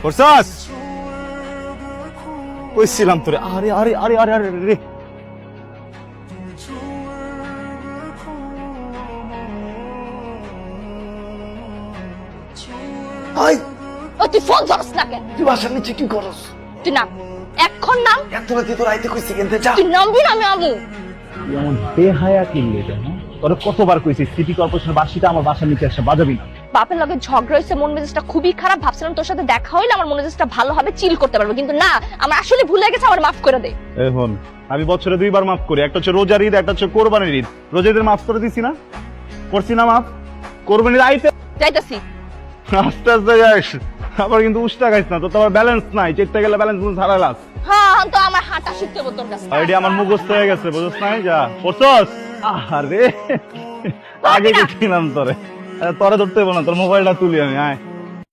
করছস কইছিলাম তোরে। আরে আরে আরে আরে আরে রে আই ও তুই ফোন ধরস না কেন? তুই বাসার নিচে কি করস? তুই নাম, এখন নাম। এত রাতে তোর আইতে কইছি কেন? যা। তুই নামবি না আমি আমু। তুই এমন বেহায়া কিনলে কেন? তোরে কতবার কইছি সিটি কর্পোরেশনের বাসিটা আমার বাসার নিচে এসে বাজাবি না। বাপের লগে ঝগড়া হয়েছে, মন মেজাজটা খুবই খারাপ। ভাবছিলাম তোর সাথে দেখা হইলে আমার মন মেজাজটা ভালো হবে, চিল করতে পারবো, কিন্তু না, আমার আসলে ভুলে গেছে, আমার মাফ করে দে। এখন আমি বছরে 2 বার মাফ করি, একটা হচ্ছে রোজার ঈদ, একটা হচ্ছে কোরবানির ঈদ। রোজার ঈদের মাফ করে দিছি না? করছি না মাফ? কোরবানির আইতে যাইতাছি। আস্তে আস্তে যাস, আবার কিন্তু উষ্টা খাইস না, তো তোমার ব্যালেন্স নাই, চেকতে গেলে ব্যালেন্স হারালাস। হ্যাঁ, তো আমার হাঁটা শিখতে হবে তোর কাছে। আইডি আমার মুখস্থ হয়ে গেছে, বুঝছ নাই? যা করছস। আরে আগে গেছিলাম তোরে, তোরে ধরতে হইব না, তোর মোবাইলটা তুলি আমি। আয়